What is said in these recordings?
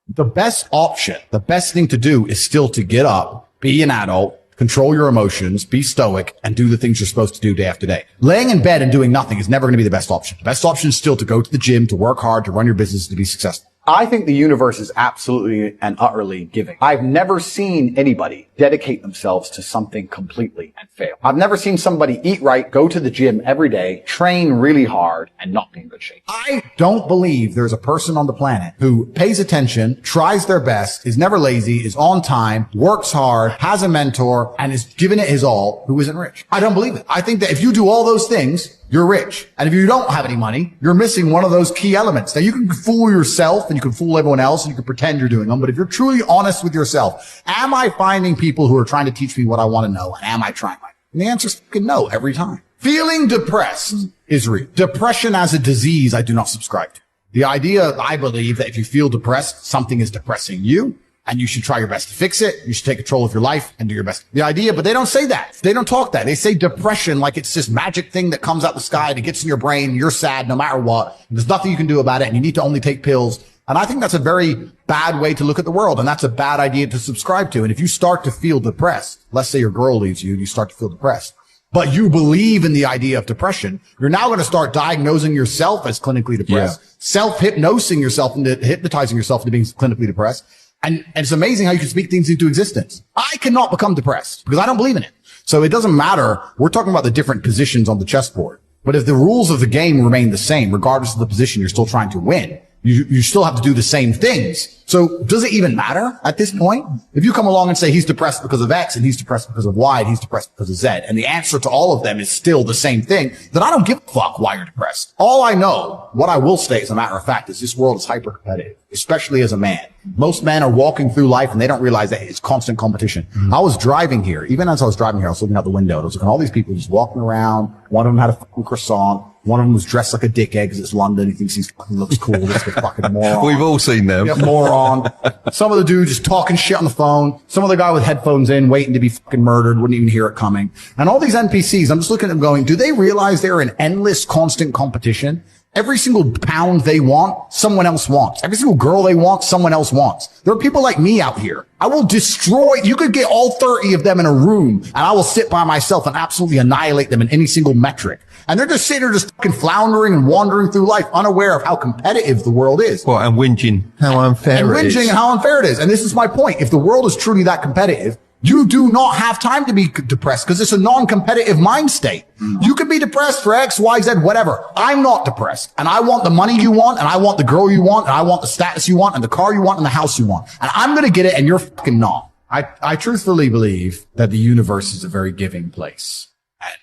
The best option, the best thing to do is still to get up, be an adult, control your emotions, be stoic, and do the things you're supposed to do day after day. Laying in bed and doing nothing is never going to be the best option. The best option is still to go to the gym, to work hard, to run your business, to be successful. I think the universe is absolutely and utterly giving. I've never seen anybody dedicate themselves to something completely and fail. I've never seen somebody eat right, go to the gym every day, train really hard, and not be in good shape. I don't believe there's a person on the planet who pays attention, tries their best, is never lazy, is on time, works hard, has a mentor, and is giving it his all, who isn't rich. I don't believe it. I think that if you do all those things, you're rich. And if you don't have any money, you're missing one of those key elements. Now, you can fool yourself and you can fool everyone else and you can pretend you're doing them. But if you're truly honest with yourself, am I finding people who are trying to teach me what I want to know? And am I trying? And the answer is no every time. Feeling depressed is real. Depression as a disease, I do not subscribe to. The idea, I believe, that if you feel depressed, something is depressing you. And you should try your best to fix it. You should take control of your life and do your best. The idea, but they don't say that. They don't talk that. They say depression like it's this magic thing that comes out the sky and it gets in your brain. You're sad no matter what. And there's nothing you can do about it. And you need to only take pills. And I think that's a very bad way to look at the world. And that's a bad idea to subscribe to. And if you start to feel depressed, let's say your girl leaves you and you start to feel depressed, but you believe in the idea of depression, you're now going to start diagnosing yourself as clinically depressed, self-hypnosing yourself into hypnotizing yourself into being clinically depressed. And it's amazing how you can speak things into existence. I cannot become depressed because I don't believe in it. So it doesn't matter. We're talking about the different positions on the chessboard. But if the rules of the game remain the same, regardless of the position you're still trying to win, you still have to do the same things. So does it even matter at this point? If you come along and say he's depressed because of X and he's depressed because of Y and he's depressed because of Z, and the answer to all of them is still the same thing, then I don't give a fuck why you're depressed. All I know, what I will say as a matter of fact, is this world is hyper competitive, especially as a man. Most men are walking through life and they don't realize that it's constant competition. I was driving here. Even as I was driving here, I was looking out the window. I was looking at all these people just walking around. One of them had a fucking croissant. One of them was dressed like a dickhead because it's London. He thinks he looks cool. This is a fucking moron. We've all seen them. Yeah, moron. Some of the dude just talking shit on the phone. Some of the guy with headphones in, waiting to be fucking murdered, wouldn't even hear it coming. And all these NPCs, I'm just looking at them going, do they realize they're in endless, constant competition? Every single pound they want, someone else wants. Every single girl they want, someone else wants. There are people like me out here. I will destroy, you could get all 30 of them in a room and I will sit by myself and absolutely annihilate them in any single metric. And they're just sitting there just fucking floundering and wandering through life, unaware of how competitive the world is. Well, and whinging how unfair it is. And how unfair it is. And this is my point. If the world is truly that competitive, you do not have time to be depressed because it's a non-competitive mind state. You could be depressed for X, Y, Z, whatever. I'm not depressed. And I want the money you want, and I want the girl you want, and I want the status you want, and the car you want, and the house you want. And I'm going to get it, and you're fucking not. I truthfully believe that the universe is a very giving place. And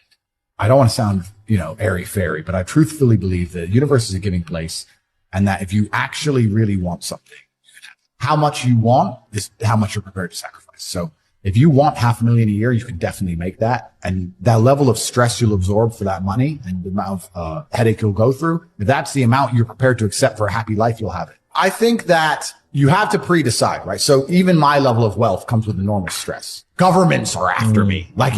I don't want to sound, airy-fairy, but I truthfully believe that the universe is a giving place, and that if you actually really want something, how much you want is how much you're prepared to sacrifice. So if you want $500,000 a year, you can definitely make that. And that level of stress you'll absorb for that money and the amount of headache you'll go through, if that's the amount you're prepared to accept for a happy life, you'll have it. I think that you have to pre-decide, right? So even my level of wealth comes with enormous stress. Governments are after me. Like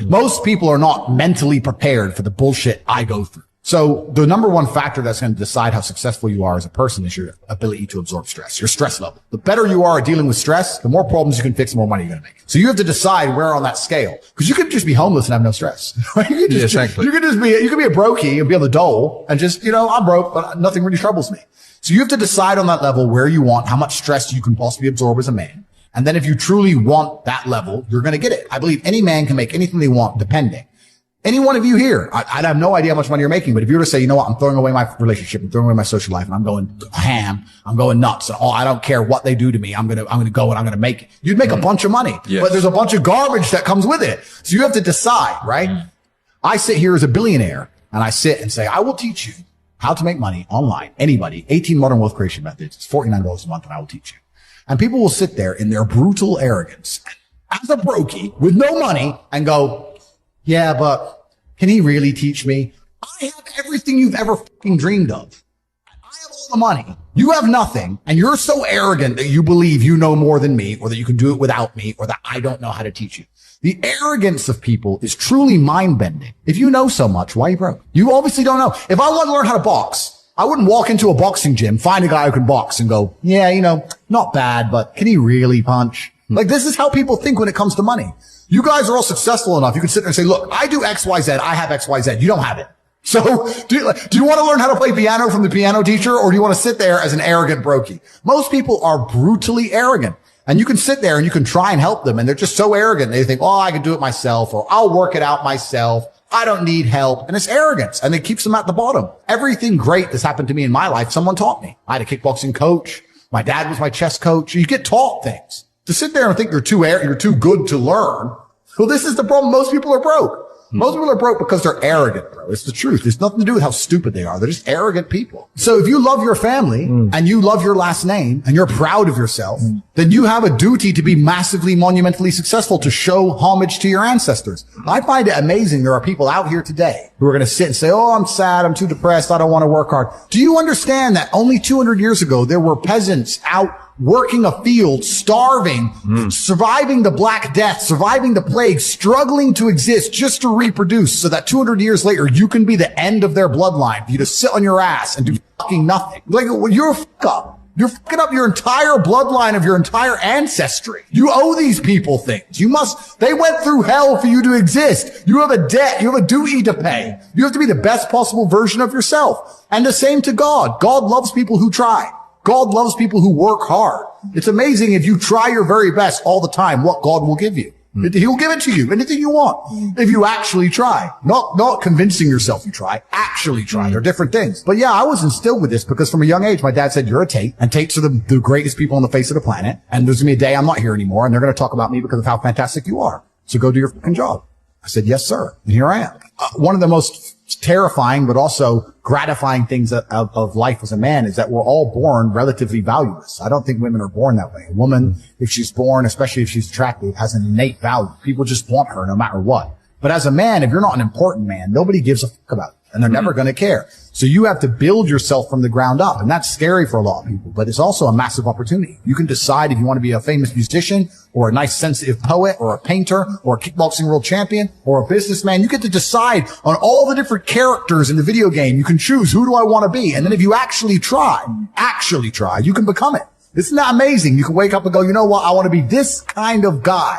most people are not mentally prepared for the bullshit I go through. So the number one factor that's going to decide how successful you are as a person is your ability to absorb stress, your stress level. The better you are at dealing with stress, the more problems you can fix, the more money you're going to make. So you have to decide where on that scale, because you could just be homeless and have no stress. Right? You could be a brokey and be on the dole and just, I'm broke, but nothing really troubles me. So you have to decide on that level where you want, how much stress you can possibly absorb as a man. And then if you truly want that level, you're going to get it. I believe any man can make anything they want depending. Any one of you here, I'd have no idea how much money you're making, but if you were to say, you know what, I'm throwing away my relationship, I'm throwing away my social life, and I'm going ham, I'm going nuts, and I don't care what they do to me, I'm gonna go and I'm gonna make it. You'd make a bunch of money, but there's a bunch of garbage that comes with it. So you have to decide, right? I sit here as a billionaire, and I sit and say, I will teach you how to make money online. Anybody, 18 modern wealth creation methods. It's $49 a month, and I will teach you. And people will sit there in their brutal arrogance as a brokey with no money and go, yeah, but can he really teach me? I have everything you've ever fucking dreamed of. I have all the money. You have nothing. And you're so arrogant that you believe you know more than me, or that you can do it without me, or that I don't know how to teach you. The arrogance of people is truly mind-bending. If you know so much, why are you broke? You obviously don't know. If I want to learn how to box, I wouldn't walk into a boxing gym, find a guy who can box and go, yeah, you know, not bad, but can he really punch? Like, this is how people think when it comes to money. You guys are all successful enough. You can sit there and say, look, I do X, Y, Z. I have X, Y, Z. You don't have it. So do you want to learn how to play piano from the piano teacher, or do you want to sit there as an arrogant brokey? Most people are brutally arrogant, and you can sit there and you can try and help them. And they're just so arrogant. They think, oh, I can do it myself, or I'll work it out myself. I don't need help. And it's arrogance, and it keeps them at the bottom. Everything great that's happened to me in my life, someone taught me. I had a kickboxing coach. My dad was my chess coach. You get taught things. To sit there and think you're too good to learn. Well, this is the problem. Most people are broke. Most people are broke because they're arrogant, bro. It's the truth. It's nothing to do with how stupid they are. They're just arrogant people. So if you love your family and you love your last name and you're proud of yourself, then you have a duty to be massively, monumentally successful, to show homage to your ancestors. I find it amazing. There are people out here today who are going to sit and say, oh, I'm sad. I'm too depressed. I don't want to work hard. Do you understand that only 200 years ago, there were peasants out working a field, starving, surviving the Black Death, surviving the plague, struggling to exist just to reproduce, so that 200 years later, you can be the end of their bloodline, for you to sit on your ass and do fucking nothing. Like, you're a fuck up. You're fucking up your entire bloodline of your entire ancestry. You owe these people things. They went through hell for you to exist. You have a debt. You have a duty to pay. You have to be the best possible version of yourself. And the same to God. God loves people who try. God loves people who work hard. It's amazing if you try your very best all the time, what God will give you. He'll give it to you, anything you want, if you actually try. Not convincing yourself you try, actually try. They're different things. But yeah, I was instilled with this because from a young age, my dad said, you're a Tate, and Tates are the greatest people on the face of the planet. And there's gonna be a day I'm not here anymore, and they're gonna talk about me because of how fantastic you are. So go do your fucking job. I said, yes, sir. And here I am. One of the most terrifying, but also gratifying things of life as a man is that we're all born relatively valueless. I don't think women are born that way. A woman, if she's born, especially if she's attractive, has an innate value. People just want her no matter what. But as a man, if you're not an important man, nobody gives a fuck about you, and they're never going to care. So you have to build yourself from the ground up, and that's scary for a lot of people, but it's also a massive opportunity. You can decide if you want to be a famous musician, or a nice sensitive poet, or a painter, or a kickboxing world champion, or a businessman. You get to decide on all the different characters in the video game. You can choose, who do I want to be? And then if you actually try, you can become it. Isn't that amazing? You can wake up and go, you know what? I want to be this kind of guy.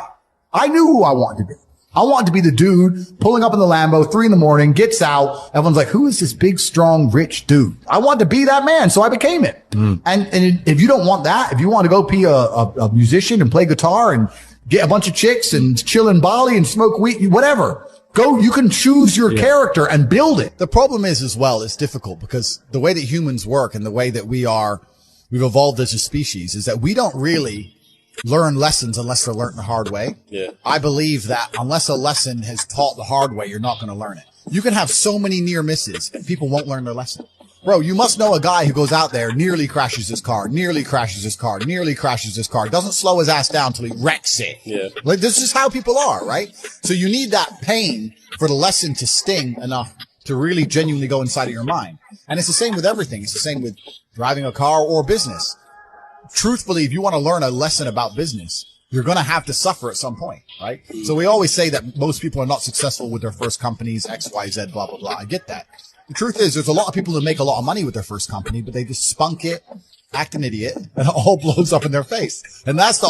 I knew who I wanted to be. I wanted to be the dude pulling up in the Lambo, 3 a.m, gets out. Everyone's like, who is this big, strong, rich dude? I wanted to be that man, so I became it. And if you don't want that, if you want to go be a musician and play guitar and get a bunch of chicks and chill in Bali and smoke weed, whatever, go, you can choose your character and build it. The problem is as well, it's difficult because the way that humans work and the way that we've evolved as a species is that we don't really learn lessons unless they're learned the hard way. Yeah. I believe that unless a lesson is taught the hard way, you're not going to learn it. You can have so many near misses, people won't learn their lesson. Bro, you must know a guy who goes out there, nearly crashes his car, doesn't slow his ass down till he wrecks it. Yeah. Like, this is how people are, right? So you need that pain for the lesson to sting enough to really genuinely go inside of your mind. And it's the same with everything. It's the same with driving a car or business. Truthfully, if you want to learn a lesson about business, you're going to have to suffer at some point, right? So we always say that most people are not successful with their first companies, X, Y, Z, blah, blah, blah. I get that. The truth is, there's a lot of people who make a lot of money with their first company, but they just spunk it, act an idiot, and it all blows up in their face. And that's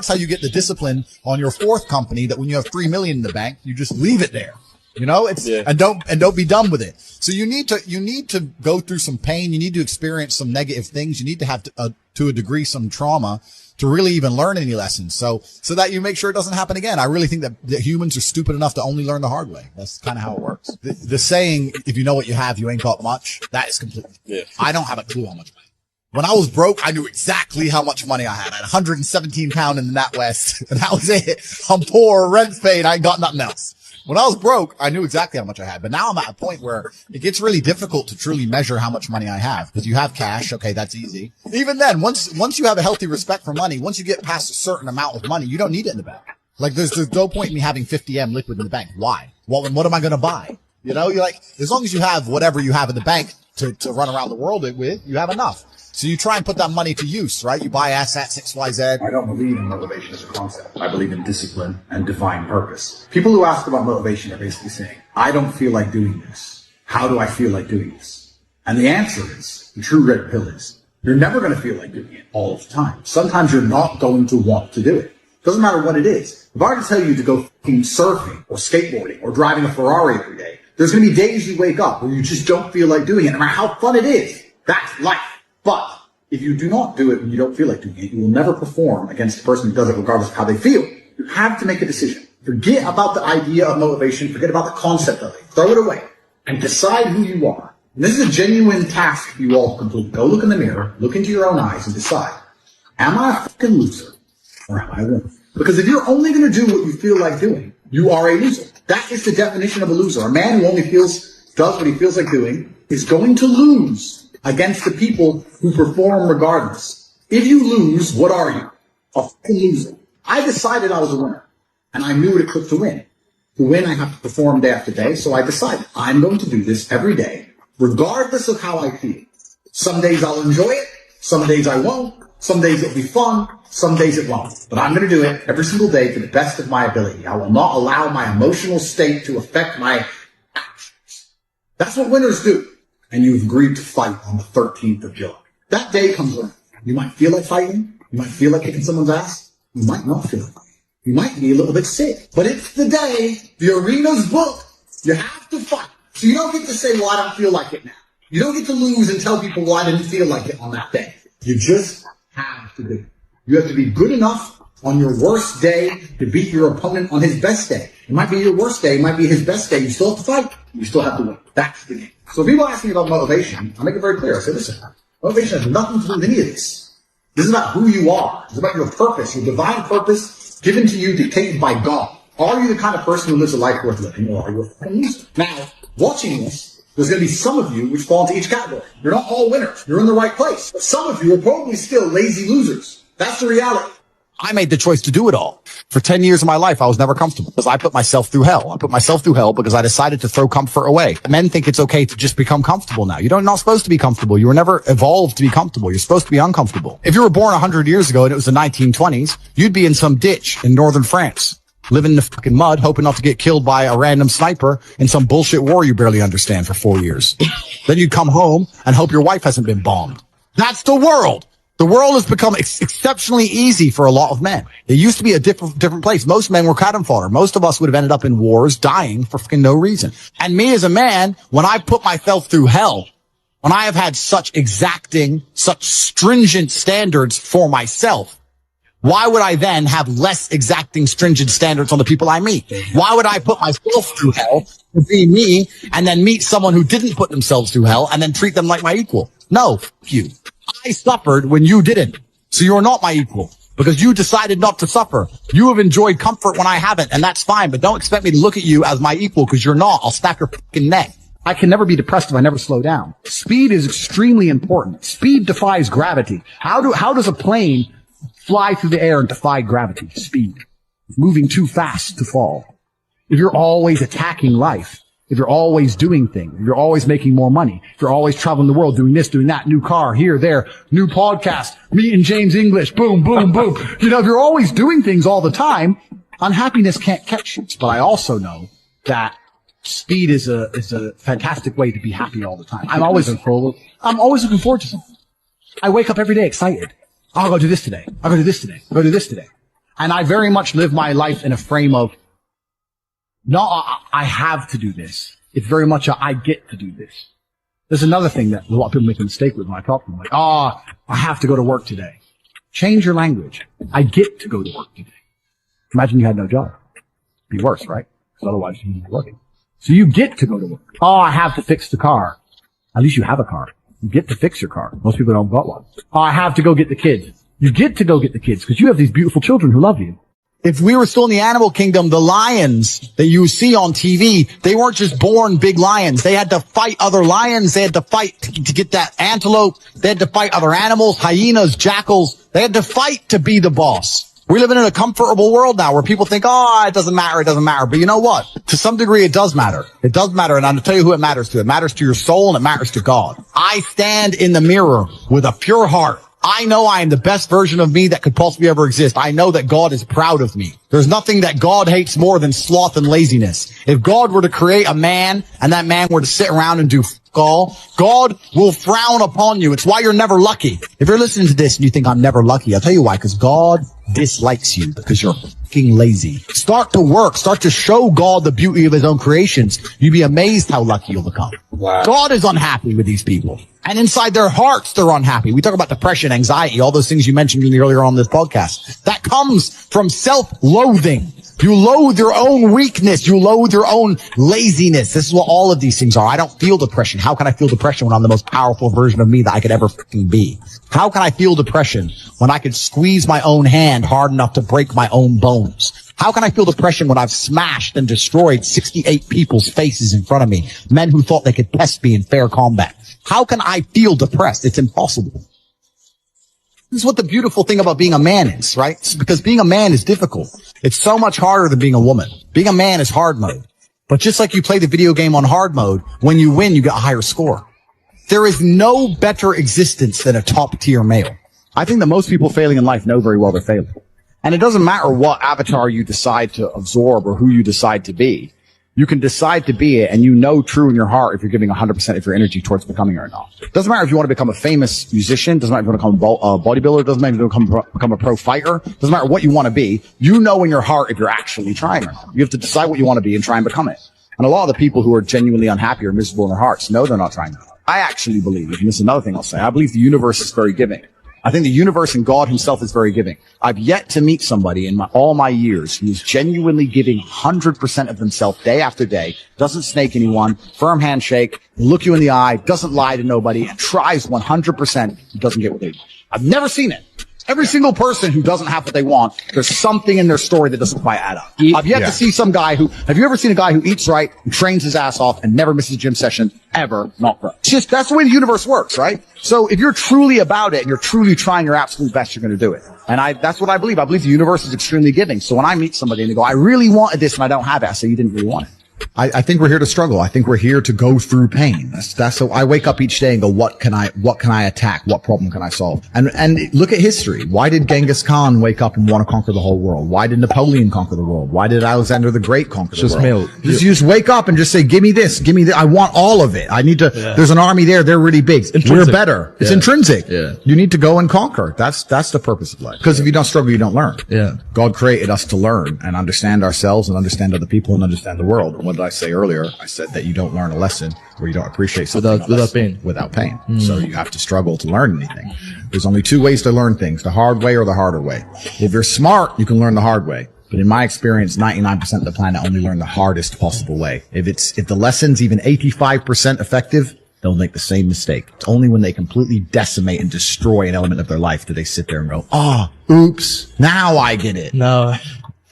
how you get the discipline on your fourth company, that when you have 3 million in the bank, you just leave it there. You know, and don't be done with it. So you need to go through some pain. You need to experience some negative things. You need to have to a degree some trauma to really even learn any lessons. So that you make sure it doesn't happen again. I really think that humans are stupid enough to only learn the hard way. That's kind of how it works. The saying, if you know what you have, you ain't got much. That is completely. Yeah. I don't have a clue how much money. When I was broke, I knew exactly how much money I had. I had 117 pounds in the NatWest, and that was it. I'm poor, rent's paid, I ain't got nothing else. When I was broke, I knew exactly how much I had. But now I'm at a point where it gets really difficult to truly measure how much money I have. Because you have cash. Okay, that's easy. Even then, once you have a healthy respect for money, once you get past a certain amount of money, you don't need it in the bank. Like, there's no point in me having 50 M liquid in the bank. Why? What am I going to buy? You know, you're like, as long as you have whatever you have in the bank to run around the world with, you have enough. So you try and put that money to use, right? You buy assets, XYZ. I don't believe in motivation as a concept. I believe in discipline and divine purpose. People who ask about motivation are basically saying, I don't feel like doing this. How do I feel like doing this? And the answer is, the true red pill is, you're never going to feel like doing it all the time. Sometimes you're not going to want to do it. Doesn't matter what it is. If I were to tell you to go fucking surfing or skateboarding or driving a Ferrari every day, there's going to be days you wake up where you just don't feel like doing it, no matter how fun it is. That's life. But if you do not do it when you don't feel like doing it, you will never perform against the person who does it regardless of how they feel. You have to make a decision. Forget about the idea of motivation. Forget about the concept of it. Throw it away and decide who you are. And this is a genuine task for you all to complete. Go look in the mirror, look into your own eyes and decide, am I a fucking loser or am I a winner? Because if you're only going to do what you feel like doing, you are a loser. That is the definition of a loser. A man who only does what he feels like doing is going to lose against the people who perform regardless. If you lose, what are you? A fucking loser. I decided I was a winner, and I knew what it took to win. To win, I have to perform day after day, so I decided I'm going to do this every day, regardless of how I feel. Some days I'll enjoy it, some days I won't, some days it'll be fun, some days it won't. But I'm going to do it every single day to the best of my ability. I will not allow my emotional state to affect my actions. That's what winners do. And you've agreed to fight on the 13th of July. That day comes around. You might feel like fighting. You might feel like kicking someone's ass. You might not feel like fighting. You might be a little bit sick. But it's the day. The arena's booked. You have to fight. So you don't get to say, well, I don't feel like it now. You don't get to lose and tell people, well, I didn't feel like it on that day. You just have to do it. You have to be good enough on your worst day to beat your opponent on his best day. It might be your worst day. It might be his best day. You still have to fight. You still have to win. That's the game. So if people ask me about motivation, I make it very clear. I say, listen, motivation has nothing to do with any of this. This is about who you are. It's about your purpose, your divine purpose given to you, dictated by God. Are you the kind of person who lives a life worth living, or are you a fucking loser? Now, watching this, there's going to be some of you which fall into each category. You're not all winners. You're in the right place. But some of you are probably still lazy losers. That's the reality. I made the choice to do it all. For 10 years of my life, I was never comfortable because I put myself through hell. I put myself through hell because I decided to throw comfort away. Men think it's okay to just become comfortable now. You're not supposed to be comfortable. You were never evolved to be comfortable. You're supposed to be uncomfortable. If you were born 100 years ago and it was the 1920s, you'd be in some ditch in northern France, living in the fucking mud, hoping not to get killed by a random sniper in some bullshit war you barely understand for 4 years. Then you'd come home and hope your wife hasn't been bombed. That's the world. The world has become exceptionally easy for a lot of men. It used to be a different place. Most men were cannon fodder. Most of us would have ended up in wars, dying for fucking no reason. And me as a man, when I put myself through hell, when I have had such exacting, such stringent standards for myself, why would I then have less exacting, stringent standards on the people I meet? Why would I put myself through hell to be me and then meet someone who didn't put themselves through hell and then treat them like my equal? No, f*** you. I suffered when you didn't. So you're not my equal because you decided not to suffer. You have enjoyed comfort when I haven't, and that's fine, but don't expect me to look at you as my equal because you're not. I'll snap your fucking neck. I can never be depressed if I never slow down. Speed is extremely important. Speed defies gravity. How does a plane fly through the air and defy gravity? Speed. Moving too fast to fall. If you're always attacking life, if you're always doing things, if you're always making more money, if you're always traveling the world, doing this, doing that, new car, here, there, new podcast, meeting James English, boom, boom, boom. You know, if you're always doing things all the time, unhappiness can't catch you. But I also know that speed is a fantastic way to be happy all the time. I'm always looking forward to something. I wake up every day excited. Oh, I'll go do this today. I'll go do this today. I'll go do this today. And I very much live my life in a frame of, no, I have to do this. It's very much I get to do this. There's another thing that a lot of people make a mistake with when I talk to them. Like, I have to go to work today. Change your language. I get to go to work today. Imagine you had no job. It'd be worse, right? Because otherwise you'd be working. So you get to go to work. I have to fix the car. At least you have a car. You get to fix your car. Most people don't got one. I have to go get the kids. You get to go get the kids because you have these beautiful children who love you. If we were still in the animal kingdom, the lions that you see on TV, they weren't just born big lions. They had to fight other lions. They had to fight to get that antelope. They had to fight other animals, hyenas, jackals. They had to fight to be the boss. We're living in a comfortable world now where people think, it doesn't matter, it doesn't matter. But you know what? To some degree, it does matter. It does matter, and I'll tell you who it matters to. It matters to your soul, and it matters to God. I stand in the mirror with a pure heart, I know I am the best version of me that could possibly ever exist. I know that God is proud of me. There's nothing that God hates more than sloth and laziness. If God were to create a man and that man were to sit around and do all, God will frown upon you. It's why you're never lucky. If you're listening to this and you think I'm never lucky, I'll tell you why, because God dislikes you because you're fucking lazy. Start to work. Start to show God the beauty of his own creations. You'd be amazed how lucky you'll become. Wow. God is unhappy with these people. And inside their hearts, they're unhappy. We talk about depression, anxiety, all those things you mentioned earlier on this podcast. That comes from self-loathing. You loathe your own weakness. You loathe your own laziness. This is what all of these things are. I don't feel depression. How can I feel depression when I'm the most powerful version of me that I could ever fucking be? How can I feel depression when I could squeeze my own hand hard enough to break my own bones? How can I feel depression when I've smashed and destroyed 68 people's faces in front of me? Men who thought they could test me in fair combat. How can I feel depressed? It's impossible. This is what the beautiful thing about being a man is, right? It's because being a man is difficult. It's so much harder than being a woman. Being a man is hard mode. But just like you play the video game on hard mode, when you win, you get a higher score. There is no better existence than a top tier male. I think that most people failing in life know very well they're failing. And it doesn't matter what avatar you decide to absorb or who you decide to be. You can decide to be it, and you know true in your heart if you're giving 100% of your energy towards becoming it or not. Doesn't matter if you want to become a famous musician. Doesn't matter if you want to become a bodybuilder. Doesn't matter if you want to become a pro fighter. Doesn't matter what you want to be. You know in your heart if you're actually trying or not. You have to decide what you want to be and try and become it. And a lot of the people who are genuinely unhappy or miserable in their hearts know they're not trying. I actually believe, and this is another thing I'll say, I believe the universe is very giving. I think the universe and God himself is very giving. I've yet to meet somebody in all my years who is genuinely giving 100% of themselves day after day, doesn't snake anyone, firm handshake, look you in the eye, doesn't lie to nobody, and tries 100% who doesn't get what they want. I've never seen it. Every single person who doesn't have what they want, there's something in their story that doesn't quite add up. I've yet to see some guy who, have you ever seen a guy who eats right, who trains his ass off, and never misses a gym session, ever, not grow? It's just, that's the way the universe works, right? So if you're truly about it, and you're truly trying your absolute best, you're going to do it. And that's what I believe. I believe the universe is extremely giving. So when I meet somebody and they go, I really wanted this and I don't have it, I say, you didn't really want it. I think we're here to struggle. I think we're here to go through pain. That's so I wake up each day and go, what can I attack? What problem can I solve? And look at history. Why did Genghis Khan wake up and want to conquer the whole world? Why did Napoleon conquer the world? Why did Alexander the Great conquer the world? Just wake up and just say, give me this, give me that. I want all of it. I need to, there's an army there. They're really big. We're better. It's intrinsic. Yeah. You need to go and conquer. That's the purpose of life. Because if you don't struggle, you don't learn. Yeah. God created us to learn and understand ourselves and understand other people and understand the world. And what did I say earlier? I said that you don't learn a lesson or you don't appreciate something without pain. Without pain. So you have to struggle to learn anything. There's only two ways to learn things, the hard way or the harder way. If you're smart, you can learn the hard way. But in my experience, 99% of the planet only learn the hardest possible way. If the lesson's even 85% effective, they'll make the same mistake. It's only when they completely decimate and destroy an element of their life do they sit there and go, oops, now I get it. No.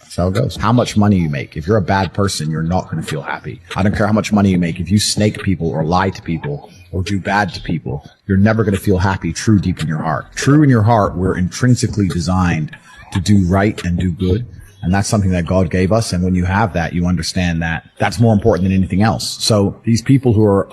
That's how it goes. How much money you make. If you're a bad person, you're not going to feel happy. I don't care how much money you make. If you snake people or lie to people or do bad to people, you're never going to feel happy true deep in your heart. True in your heart, we're intrinsically designed to do right and do good. And that's something that God gave us. And when you have that, you understand that that's more important than anything else. So these people who are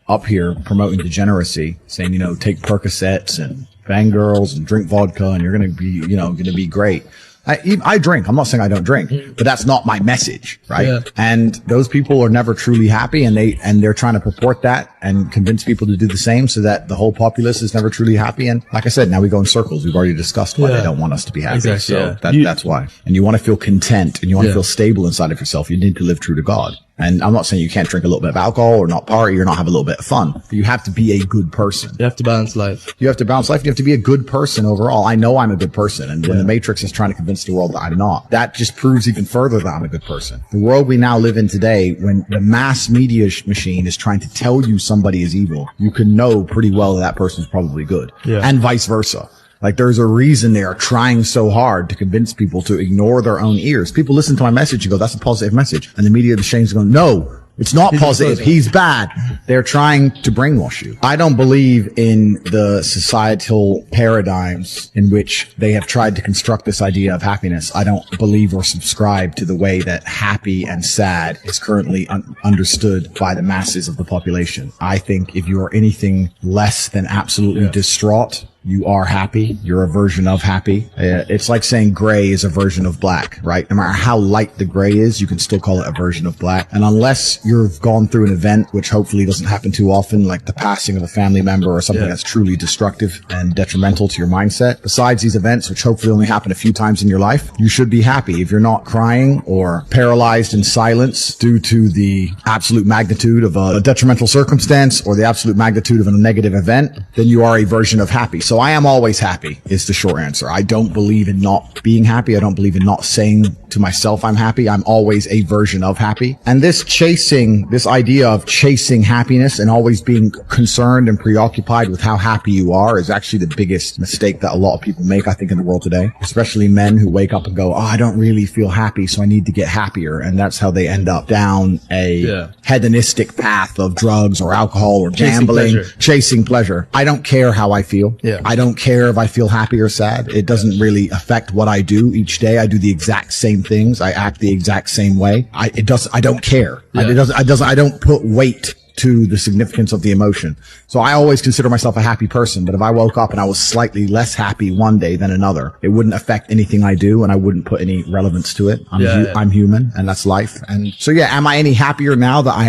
up here promoting degeneracy, saying, take Percocets and bang girls and drink vodka and you're going to be, going to be great. I drink. I'm not saying I don't drink, but that's not my message, right? Yeah. And those people are never truly happy, and they're trying to purport that and convince people to do the same, so that the whole populace is never truly happy. And like I said, now we go in circles. We've already discussed why they don't want us to be happy. Exactly, so that's why. And you want to feel content, and you want to feel stable inside of yourself. You need to live true to God. And I'm not saying you can't drink a little bit of alcohol or not party or not have a little bit of fun. But you have to be a good person. You have to balance life. You have to balance life. You have to be a good person overall. I know I'm a good person. And when the Matrix is trying to convince the world that I'm not, that just proves even further that I'm a good person. The world we now live in today, when the mass media machine is trying to tell you somebody is evil, you can know pretty well that person's probably good. Yeah. And vice versa. Like, there's a reason they are trying so hard to convince people to ignore their own ears. People listen to my message and go, that's a positive message. And the media is going, no, it's not positive. He's bad. They're trying to brainwash you. I don't believe in the societal paradigms in which they have tried to construct this idea of happiness. I don't believe or subscribe to the way that happy and sad is currently understood by the masses of the population. I think if you are anything less than absolutely distraught, you are happy. You're a version of happy. It's like saying gray is a version of black, right? No matter how light the gray is, you can still call it a version of black. And unless you've gone through an event, which hopefully doesn't happen too often, like the passing of a family member or something that's truly destructive and detrimental to your mindset, besides these events, which hopefully only happen a few times in your life, you should be happy. If you're not crying or paralyzed in silence due to the absolute magnitude of a detrimental circumstance or the absolute magnitude of a negative event, then you are a version of happy. So I am always happy is the short answer. I don't believe in not being happy. I don't believe in not saying to myself I'm happy. I'm always a version of happy. And this idea of chasing happiness and always being concerned and preoccupied with how happy you are is actually the biggest mistake that a lot of people make, I think, in the world today, especially men who wake up and go, oh, I don't really feel happy, so I need to get happier. And that's how they end up down a hedonistic path of drugs or alcohol or gambling, chasing pleasure. I don't care how I feel. I don't care if I feel happy or sad. It doesn't really affect what I do each day. I do the exact same things. I act the exact same way. I don't care. I don't put weight to the significance of the emotion. So I always consider myself a happy person, but if I woke up and I was slightly less happy one day than another, it wouldn't affect anything I do and I wouldn't put any relevance to it. I'm human and that's life. And so am I any happier now that I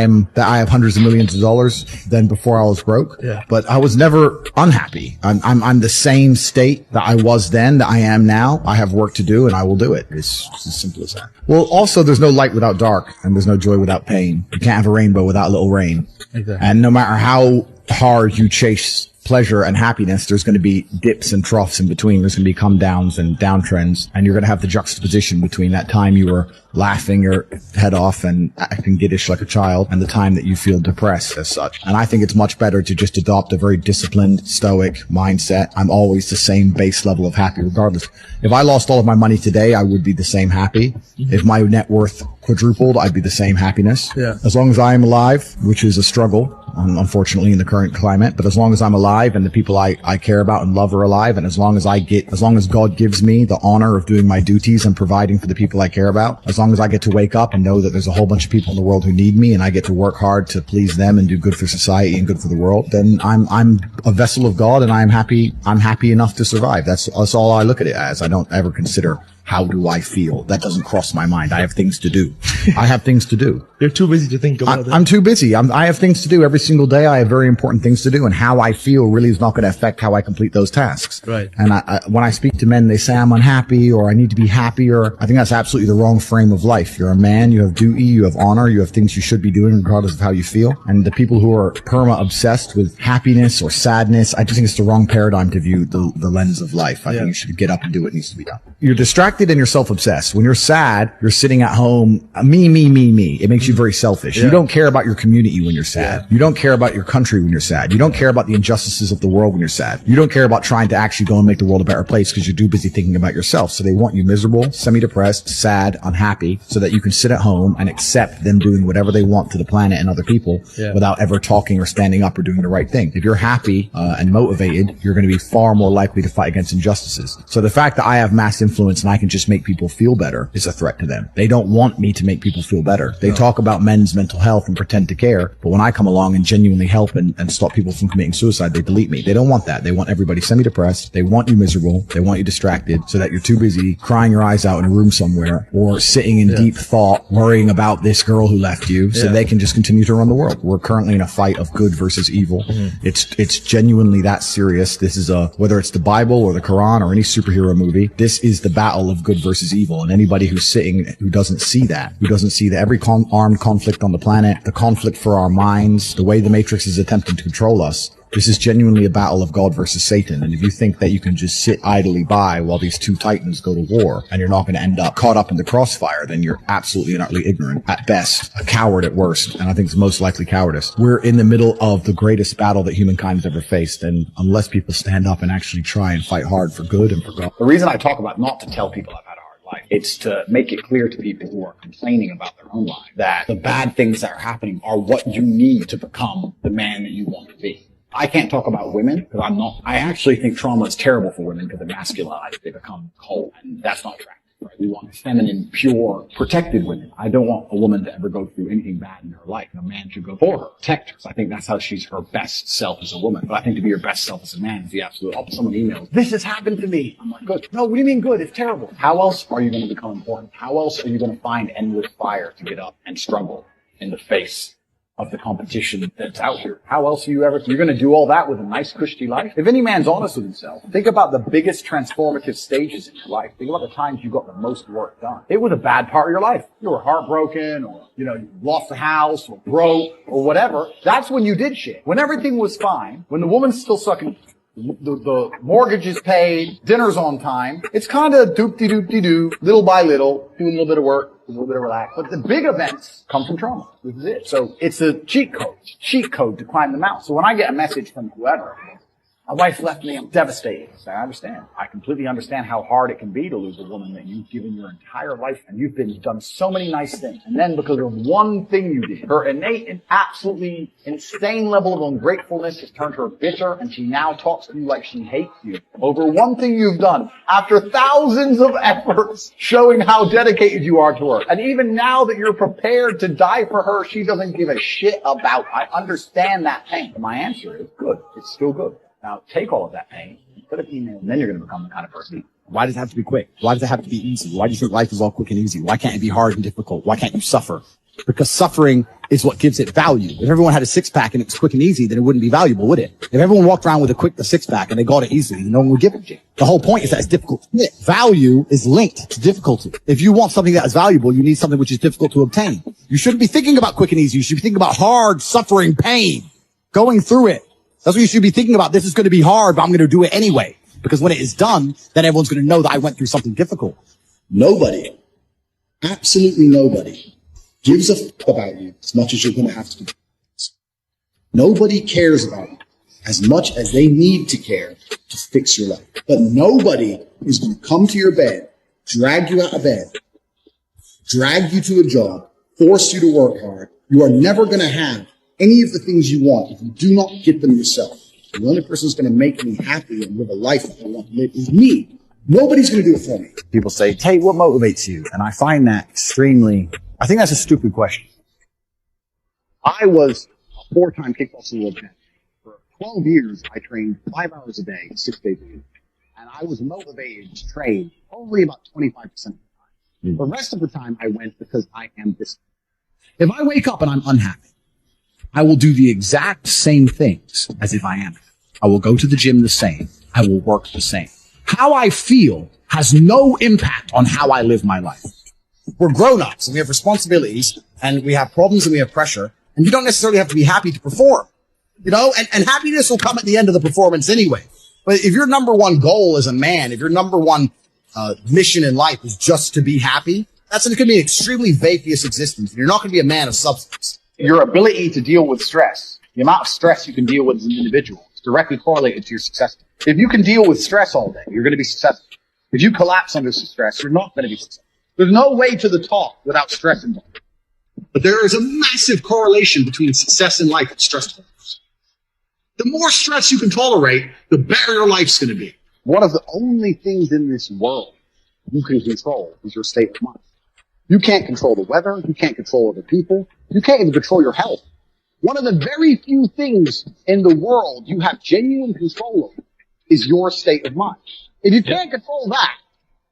have hundreds of millions of dollars than before I was broke? But I was never unhappy. I'm the same state that I was then that I am now. I have work to do and I will do it. It's as simple as that. Well, also there's no light without dark and there's no joy without pain. You can't have a rainbow without a little rain. Exactly. And no matter how hard you chase pleasure and happiness, there's going to be dips and troughs in between. There's going to be come downs and downtrends, and you're going to have the juxtaposition between that time you were laughing your head off and acting giddish like a child and the time that you feel depressed as such. And I think it's much better to just adopt a very disciplined, stoic mindset. I'm always the same base level of happy regardless. If I lost all of my money today, I would be the same happy. If my net worth quadrupled, I'd be the same happiness. As long as I am alive, which is a struggle, unfortunately, in the current climate, but as long as I'm alive and the people I care about and love are alive, and as long as God gives me the honor of doing my duties and providing for the people I care about, as long as I get to wake up and know that there's a whole bunch of people in the world who need me and I get to work hard to please them and do good for society and good for the world, then I'm a vessel of God and I'm happy enough to survive. That's all I look at it as. I don't ever consider how do I feel. That doesn't cross my mind. I have things to do. I have things to do. You're too busy to think about that. I'm too busy. I have things to do every single day. I have very important things to do, and how I feel really is not going to affect how I complete those tasks. Right. And when I speak to men, they say I'm unhappy or I need to be happier. I think that's absolutely the wrong frame of life. You're a man. You have duty. You have honor. You have things you should be doing regardless of how you feel. And the people who are obsessed with happiness or sadness, I just think it's the wrong paradigm to view the lens of life. I think you should get up and do what needs to be done. You're distracted and you're self-obsessed. When you're sad, you're sitting at home, me. It makes you very selfish. You don't care about your community when you're sad. You don't care about your country when you're sad. You don't care about the injustices of the world when you're sad. You don't care about trying to actually go and make the world a better place because you're too busy thinking about yourself. So they want you miserable, semi-depressed, sad, unhappy, so that you can sit at home and accept them doing whatever they want to the planet and other people without ever talking or standing up or doing the right thing. If you're happy and motivated, you're going to be far more likely to fight against injustices. So the fact that I have mass influence and I can just make people feel better is a threat to them. They don't want me to make people feel better. They talk about men's mental health and pretend to care, but when I come along and genuinely help and stop people from committing suicide, they delete me. They don't want that. They want everybody semi-depressed. They want you miserable. They want you distracted so that you're too busy crying your eyes out in a room somewhere or sitting in deep thought, worrying about this girl who left you so they can just continue to run the world. We're currently in a fight of good versus evil. It's genuinely that serious. This is whether it's the Bible or the Quran or any superhero movie, this is the battle of good versus evil. And anybody who's sitting who doesn't see that every armed conflict on the planet, the conflict for our minds, the way the Matrix is attempting to control us, this is genuinely a battle of God versus Satan. And if you think that you can just sit idly by while these two titans go to war and you're not going to end up caught up in the crossfire, then you're absolutely and utterly ignorant at best, a coward at worst. And I think it's most likely cowardice. We're in the middle of the greatest battle that humankind has ever faced. And unless people stand up and actually try and fight hard for good and for God. The reason I talk about not to tell people I've had a hard life, it's to make it clear to people who are complaining about their own life that the bad things that are happening are what you need to become the man that you want to be. I can't talk about women because I actually think trauma is terrible for women because they masculinize. They become cold, and that's not attractive. Right? We want feminine, pure, protected women. I don't want a woman to ever go through anything bad in her life. A man should go for her, protect her. So I think that's how she's her best self as a woman. But I think to be your best self as a man is the absolute opposite. Someone emails, this has happened to me. I'm like, good. No, what do you mean good? It's terrible. How else are you going to become important? How else are you going to find endless fire to get up and struggle in the face of the competition that's out here? How else are you're going to do all that with a nice, cushy life? If any man's honest with himself, think about the biggest transformative stages in your life. Think about the times you got the most work done. It was a bad part of your life. You were heartbroken, or, you lost a house, or broke, or whatever. That's when you did shit. When everything was fine, when the woman's still sucking, the mortgage is paid, dinner's on time, it's kind of doop-de-doop-de-doo, little by little, do a little bit of work, a little bit of relax. But the big events come from trauma. This is it. So it's a cheat code to climb the mountain. So when I get a message from whoever, my wife left me, I'm devastated. I understand. I completely understand how hard it can be to lose a woman that you've given your entire life, and you've done so many nice things. And then because of one thing you did, her innate and absolutely insane level of ungratefulness has turned her bitter, and she now talks to you like she hates you over one thing you've done after thousands of efforts showing how dedicated you are to her. And even now that you're prepared to die for her, she doesn't give a shit about. I understand that pain. And my answer is good. It's still good. Now, take all of that pain, put an email, and then you're going to become the kind of person. Why does it have to be quick? Why does it have to be easy? Why do you think life is all quick and easy? Why can't it be hard and difficult? Why can't you suffer? Because suffering is what gives it value. If everyone had a six-pack and it was quick and easy, then it wouldn't be valuable, would it? If everyone walked around with a six-pack and they got it easily, then no one would give it to you. The whole point is that it's difficult to get. Value is linked to difficulty. If you want something that is valuable, you need something which is difficult to obtain. You shouldn't be thinking about quick and easy. You should be thinking about hard, suffering, pain, going through it. That's what you should be thinking about. This is going to be hard, but I'm going to do it anyway. Because when it is done, then everyone's going to know that I went through something difficult. Nobody, absolutely nobody, gives a fuck about you as much as you're going to have to do. Nobody cares about you as much as they need to care to fix your life. But nobody is going to come to your bed, drag you out of bed, drag you to a job, force you to work hard. You are never going to have any of the things you want if you do not get them yourself. The only person who's going to make me happy and live a life that I want to live is me. Nobody's going to do it for me. People say, Tate, what motivates you? And I find that I think that's a stupid question. I was a 4-time kickboxing world champion. For 12 years, I trained 5 hours a day, 6 days a week. And I was motivated to train only about 25% of the time. The rest of the time, I went because I am disciplined. If I wake up and I'm unhappy, I will do the exact same things as if I am. I will go to the gym the same. I will work the same. How I feel has no impact on how I live my life. We're grown-ups and we have responsibilities and we have problems and we have pressure, and you don't necessarily have to be happy to perform, and happiness will come at the end of the performance anyway. But if your number one goal as a man, if your number one mission in life is just to be happy, that's going to be an extremely vacuous existence. You're not going to be a man of substance. Your ability to deal with stress, the amount of stress you can deal with as an individual, is directly correlated to your success. If you can deal with stress all day, you're going to be successful. If you collapse under stress, you're not going to be successful. There's no way to the top without stress involved. But there is a massive correlation between success in life and stress levels. The more stress you can tolerate, the better your life's going to be. One of the only things in this world you can control is your state of mind. You can't control the weather. You can't control other people. You can't even control your health. One of the very few things in the world you have genuine control over is your state of mind. If you can't control that,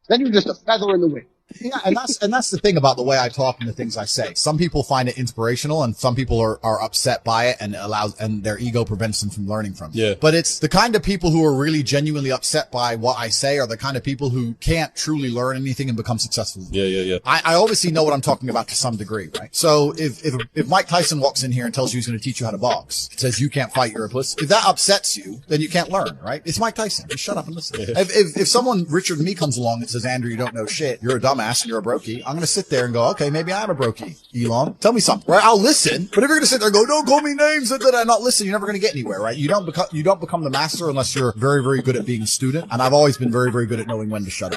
then you're just a feather in the wind. Yeah, and that's the thing about the way I talk and the things I say. Some people find it inspirational, and some people are upset by it, and their ego prevents them from learning from it. Yeah. But it's the kind of people who are really genuinely upset by what I say are the kind of people who can't truly learn anything and become successful. Yeah. I obviously know what I'm talking about to some degree, right? So if Mike Tyson walks in here and tells you he's going to teach you how to box, says you can't fight, you're a puss, if that upsets you, then you can't learn, right? It's Mike Tyson. Just shut up and listen. Yeah. If someone richer than me comes along and says, Andrew, you don't know shit, you're a dumbass and you're a brokey, I'm going to sit there and go, okay, maybe I'm a brokey, Elon. Tell me something, right? I'll listen. But if you're going to sit there and go, don't call me names that I not listen, you're never going to get anywhere, right? You don't become the master unless you're very, very good at being a student. And I've always been very, very good at knowing when to shut up.